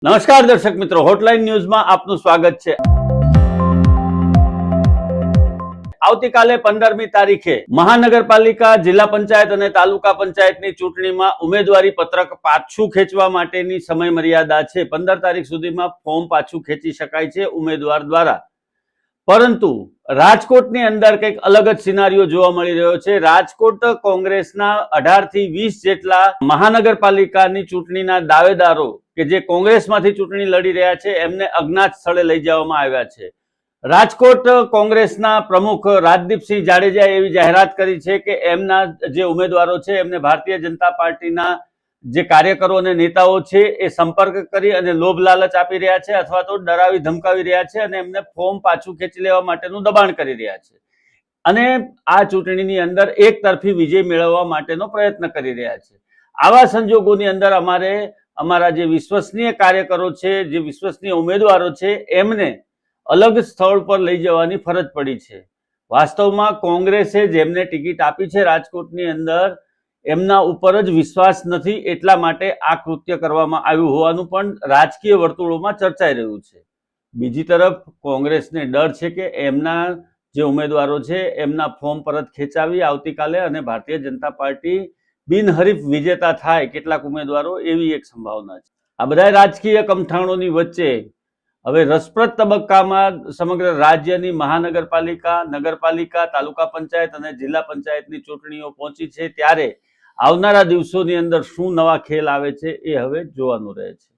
નમસ્કાર દર્શક મિત્રો, હોટલાઇન ન્યૂઝમાં આપનું સ્વાગત છે। આવતીકાલે 15મી તારીખે મહાનગરપાલિકા, જિલ્લા પંચાયત અને તાલુકા પંચાયતની ચૂંટણીમાં ઉમેદવારી પત્રક પાછું ખેંચવા માટેની સમય મર્યાદા છે। 15 તારીખ સુધીમાં ફોર્મ પાછું ખેંચી શકાય છે ઉમેદવાર દ્વારા। પરંતુ રાજકોટની અંદર કંઈક અલગ જ સિનારીઓ જોવા મળી રહ્યો છે। રાજકોટ કોંગ્રેસના 18 થી 20 જેટલા મહાનગરપાલિકાની ચૂંટણીના દાવેદારો કે જે કોંગ્રેસમાંથી ચૂંટણી લડી રહ્યા છે એમને અજ્ઞાત સ્થળે લઈ જવામાં આવ્યા છે। રાજકોટ કોંગ્રેસના પ્રમુખ રાજદીપસિંહ જાડેજાએ એવી જાહેરાત કરી છે કે એમના જે ઉમેદવારો છે એમને ભારતીય જનતા પાર્ટીના જે કાર્યકરો અને નેતાઓ છે એ સંપર્ક કરી અને લોભ લાલચ આપી રહ્યા છે અથવા તો ડરાવી ધમકાવી રહ્યા છે અને એમને ફોર્મ પાછું ખેંચી લેવા માટેનું દબાણ કરી રહ્યા છે અને આ ચૂંટણીની અંદર એક તરફી વિજય મેળવવા માટેનો પ્રયત્ન કરી રહ્યા છે। આવા સંજોગોની અંદર અમારા જે વિશ્વસનીય કાર્યકરો છે, જે વિશ્વસનીય ઉમેદવારો છે એમને અલગ સ્થળ પર લઈ જવાની ફરજ પડી છે। વાસ્તવમાં કોંગ્રેસે જેમને ટિકિટ આપી છે રાજકોટની અંદર એમના ઉપર જ વિશ્વાસ નથી, એટલા માટે આ કૃત્ય કરવામાં આવ્યું હોવાનું પણ રાજકીય વર્તુળોમાં ચર્ચાઈ રહ્યું છે। બીજી તરફ કોંગ્રેસને ડર છે કે એમના જે ઉમેદવારો છે એમના ફોર્મ પરત ખેંચાવી આવતીકાલે અને ભારતીય જનતા પાર્ટી બિનહરીફ વિજેતા થાય કેટલાક ઉમેદવારો, એવી એક સંભાવના છે। આ બધા રાજકીય કમઠાણોની વચ્ચે હવે રસપ્રદ તબક્કામાં સમગ્ર રાજ્યની મહાનગરપાલિકા, નગરપાલિકા, તાલુકા પંચાયત અને જિલ્લા પંચાયતની ચૂંટણીઓ પહોંચી છે, ત્યારે આવનારા દિવસોની અંદર શું નવા ખેલ આવે છે એ હવે જોવાનું રહે છે।